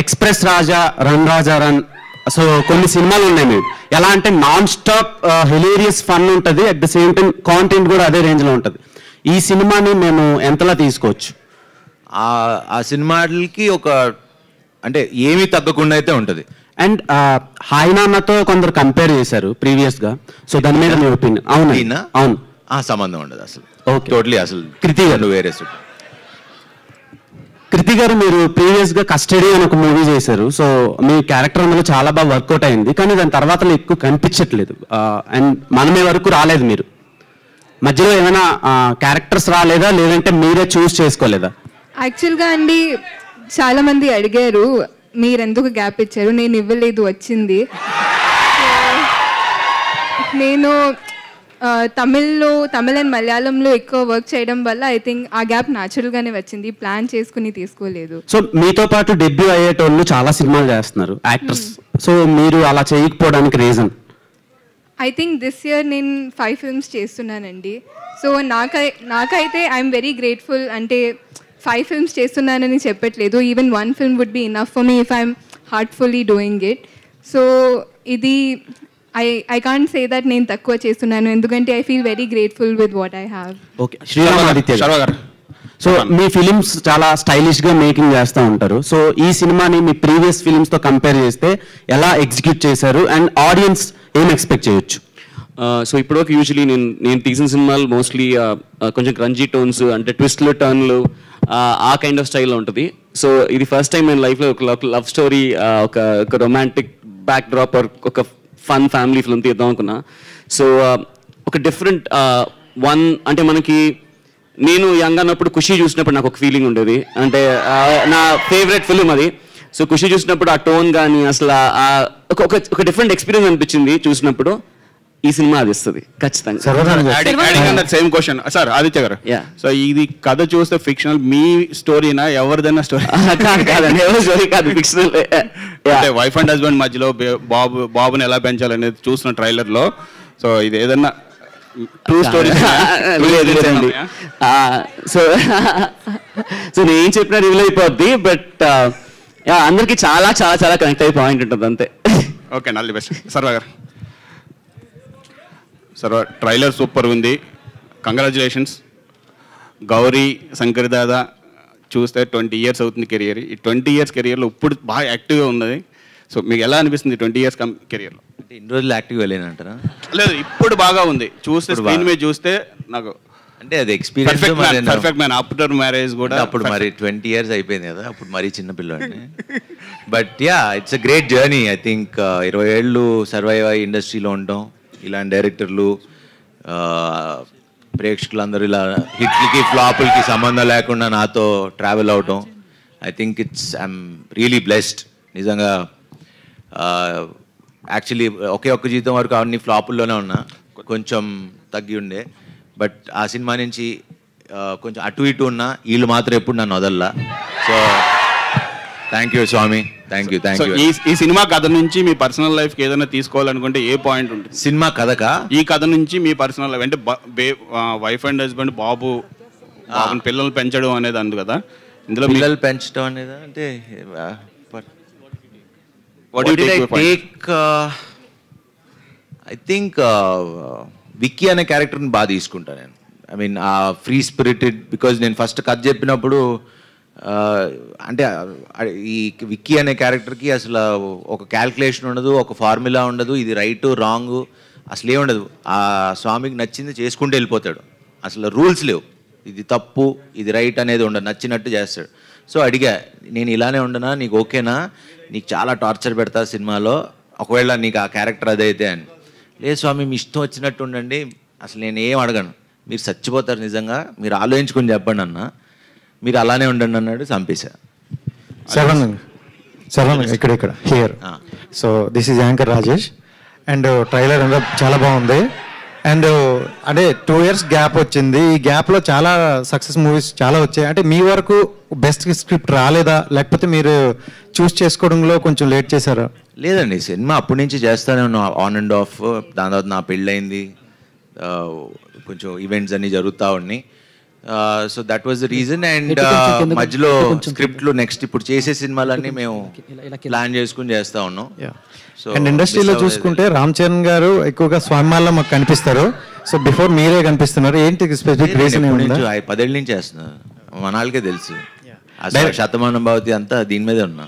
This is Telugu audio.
ఎక్స్ప్రెస్ రాజా, రన్ రాజా రన్, సో కొన్ని సినిమాలు ఉన్నాయి మీరు. ఎలా అంటే నాన్ స్టాప్ హిలేరియస్ ఫన్ ఉంటుంది, at the same time content కూడా అదే రేంజ్లో ఉంటుంది. ఈ సినిమాని మేము ఎంతలా తీసుకోవచ్చు? ఆ సినిమాలకి ఒక అంటే ఏమీ తగ్గకుండా అయితే ఉంటుంది. అండ్ హాయ్ నాన్నతో కొందరు కంపేర్ చేశారు ప్రీవియస్గా, సో దాని మీద మీ ఒపీనియన్? అవును అవును, ఆ సంబంధం ఉండదు అసలు. ఓకే, టోటలీ అసలు కృతి గారు వేరే. కృతి గారు, మీరు ప్రీవియస్గా కస్టడీ అని ఒక మూవీ చేశారు, సో మీ క్యారెక్టర్ అందులో చాలా బాగా వర్కౌట్ అయింది, కానీ దాని తర్వాత ఎక్కువ కనిపించట్లేదు అండ్ మనమే వరకు రాలేదు. మీరు మధ్యలో ఏమైనా క్యారెక్టర్స్ రాలేదా, లేదంటే మీరే చూస్ చేసుకోలేదా? యాక్చువల్గా అండి చాలా మంది అడిగారు మీరు ఎందుకు గ్యాప్ ఇచ్చారు, నేను ఇవ్వలేదు, వచ్చింది. నేను తమిళ్ అండ్ మలయాళంలో ఎక్కువ వర్క్ చేయడం వల్ల ఐ థింక్ ఆ గ్యాప్ న్యాచురల్గానే వచ్చింది, ప్లాన్ చేసుకుని తీసుకోలేదు. సో మీతో పాటు డెబ్యూ అయ్యేటోళ్ళు చాలా సినిమాలు చేస్తున్నారు యాక్టర్స్, సో మీరు అలా చేయకపోవడానికి reason? I think this year నేను 5 ఫిల్మ్స్ చేస్తున్నానండి. సో నాకైతే ఐఎమ్ వెరీ గ్రేట్ఫుల్. అంటే 5 ఫిల్మ్స్ చేస్తున్నానని చెప్పట్లేదు, even 1 film would be enough for me if I'm heartfully doing it. So ఇది I can't say that నేను తక్కువ చేస్తున్నాను, ఎందుకంటే I feel very grateful with what I have. Okay, Sriramaditya గారు, సో మీ ఫిలిమ్స్ చాలా స్టైలిష్గా మేకింగ్ చేస్తూ ఉంటారు, సో ఈ సినిమాని మీ ప్రీవియస్ ఫిలిమ్స్తో కంపేర్ చేస్తే ఎలా ఎగ్జిక్యూట్ చేశారు అండ్ ఆడియన్స్ ఏం ఎక్స్పెక్ట్ చేయొచ్చు? సో ఇప్పటివరకు యూజువలీ నేను తీసిన సినిమాలు మోస్ట్లీ కొంచెం క్రంజీ టోన్స్, అంటే ట్విస్ట్లు, టర్న్లు, ఆ కైండ్ ఆఫ్ స్టైల్లో ఉంటుంది. సో ఇది ఫస్ట్ టైం నేను లైఫ్లో ఒక లవ్ స్టోరీ, ఒక రొమాంటిక్ బ్యాక్ డ్రాప్, ఒక ఫన్ ఫ్యామిలీ ఫిల్మ్ తీద్దాం అనుకున్నా. సో ఒక డిఫరెంట్ అంటే మనకి నేను యంగ్ అన్నప్పుడు ఖుషి చూసినప్పుడు నాకు ఒక ఫీలింగ్ ఉండేది, అంటే నా ఫేవరెట్ ఫిల్మ్ అది. సో ఖుషి చూసినప్పుడు ఆ టోన్ కానీ అసలు ఒక డిఫరెంట్ ఎక్స్పీరియన్స్ అనిపించింది చూసినప్పుడు. ఈ సినిమా అది ఇస్తుంది ఖచ్చితంగా. సేమ్ క్వశ్చన్ సార్ ఆదిత్య గారు. సో ఇది కథ చూస్తే ఫిక్షనల్, మీ స్టోరీనా ఎవరిదైనా స్టోరీ? కాదండి, ఎవరి స్టోరీ కాదు, ఫిక్షనల్. అంటే వైఫ్ అండ్ హస్బెండ్ మధ్యలో బాబుని ఎలా పెంచాలనేది చూసిన ట్రైలర్ లో. సో ఇది ఏదన్నా ట్రూ స్టోరీ? సో నేను చెప్పిన రివీల్ అయిపోద్ది, బట్ అందరికి చాలా చాలా చాలా కనెక్ట్ అయ్యే పాయింట్ ఉంటుంది అంతే. Okay, all the best. సర్వ గారు. సర్వ, ట్రైలర్ సూపర్ ఉంది, కంగ్రాచులేషన్స్. గౌరీ శంకర్ దాదా చూస్తే 20 years అవుతుంది కెరియర్. ఈ 20 years కెరియర్లో ఇప్పుడు బాగా యాక్టివ్గా ఉన్నది. సో మీకు ఎలా అనిపిస్తుంది 20 years కెరియర్లో? అంటే ఇన్ని రోజులు యాక్టివ్గా లేనంటారా? లేదు, ఇప్పుడు బాగా ఉంది, చూస్తే స్క్రీన్ మీద చూస్తే నాకు అంటే అది experience. Perfect man after marriage కూడా. అప్పుడు మరి 20 years అయిపోయింది కదా, అప్పుడు మరీ చిన్నపిల్లని. But yeah, it's a great journey. I think 20 ఏళ్ళు సర్వైవ్ అయ్యి ఇండస్ట్రీలో ఉండటం, ఇలాంటి డైరెక్టర్లు, ప్రేక్షకులందరూ ఇలా హిట్లకి ఫ్లాపులకి సంబంధం లేకుండా నాతో ట్రావెల్ అవటం, I think I'm really blessed నిజంగా. యాక్చువల్లీ ఒక్క జీతం వరకు అన్ని ఫ్లాపుల్లోనే ఉన్నా, కొంచెం తగ్గి ఉండే. బట్ ఆ సినిమా నుంచి కొంచెం అటు ఇటు ఉన్నా, వీళ్ళు మాత్రం ఎప్పుడు నన్ను వదల్లా. So thank you Swamy, thank you. ఈ సినిమా కథ నుంచి మీ పర్సనల్ లైఫ్కి ఏదైనా తీసుకోవాలనుకుంటే ఏ పాయింట్ ఉంటుంది? సినిమా కథకా? ఈ కథ నుంచి మీ పర్సనల్ లైఫ్ అంటే వైఫ్ అండ్ హస్బెండ్ బాబుని పిల్లలు పెంచడం అనేది అందు కదా, ఇందులో పిల్లలు పెంచడం అనేది అంటే ఐ థింక్ విక్కీ అనే క్యారెక్టర్ని బాగా తీసుకుంటాను నేను. ఐ మీన్ ఆ ఫ్రీ స్పిరిటెడ్, బికాజ్ నేను ఫస్ట్ కథ చెప్పినప్పుడు అంటే ఈ విక్కీ అనే క్యారెక్టర్కి అసలు ఒక క్యాల్కులేషన్ ఉండదు, ఒక ఫార్ములా ఉండదు, ఇది రైట్ రాంగ్ అసలు ఏ ఉండదు. ఆ స్వామికి నచ్చింది చేసుకుంటూ వెళ్ళిపోతాడు, అసలు రూల్స్ లేవు, ఇది తప్పు ఇది రైట్ అనేది ఉండదు, నచ్చినట్టు చేస్తాడు. సో అడిగా, నేను ఇలానే ఉండనా, నీకు ఓకేనా, నీకు చాలా టార్చర్ పెడతా సినిమాలో ఒకవేళ నీకు ఆ క్యారెక్టర్ అదైతే అని. లేదు స్వామి, మీ ఇష్టం వచ్చినట్టు ఉండండి, అసలు నేను ఏం అడగను, మీరు చచ్చిపోతారు నిజంగా, మీరు ఆలోచించుకొని చెప్పండి అన్న, మీరు అలానే ఉండండి అన్నాడు, చంపేశా. శరవణ్ ఇక్కడ here. So this is anchor Rajesh. And trailer అంతా చాలా బాగుంది. అండ్ అంటే 2 years గ్యాప్ వచ్చింది, ఈ గ్యాప్లో చాలా సక్సెస్ మూవీస్ చాలా వచ్చాయి. అంటే మీ వరకు బెస్ట్ స్క్రిప్ట్ రాలేదా, లేకపోతే మీరు చూస్ చేసుకోవడంలో కొంచెం లేట్ చేశారా? లేదండి, సినిమా అప్పటి నుంచి చేస్తానే ఉన్నాం, ఆన్ అండ్ ఆఫ్. దాని తర్వాత నా పెళ్ళయింది, కొంచెం ఈవెంట్స్ అన్నీ జరుగుతూ ఉన్నాయి. So that was the reason. And మధ్యలో స్క్రిప్ట్లు నెక్స్ట్ ఇప్పుడు చేసే సినిమాలన్నీ మేము ప్లాన్ చేసుకుని చేస్తా ఉన్నాం. అండ్ ఇండస్ట్రీలో చూసుకుంటే రామ్ చరణ్ గారు ఎక్కువగా స్వామిమాల్లో మాకు కనిపిస్తారు. సో బిఫోర్ మీరే కనిపిస్తున్నారు, ఏంటి స్పెసిఫిక్ రీజన్? 10 ఏళ్ళ నుంచి చేస్తున్నా, మనాళ్ళకే తెలుసు. అసలు శతమానం భవతి అంతా దీని మీదే ఉన్నా.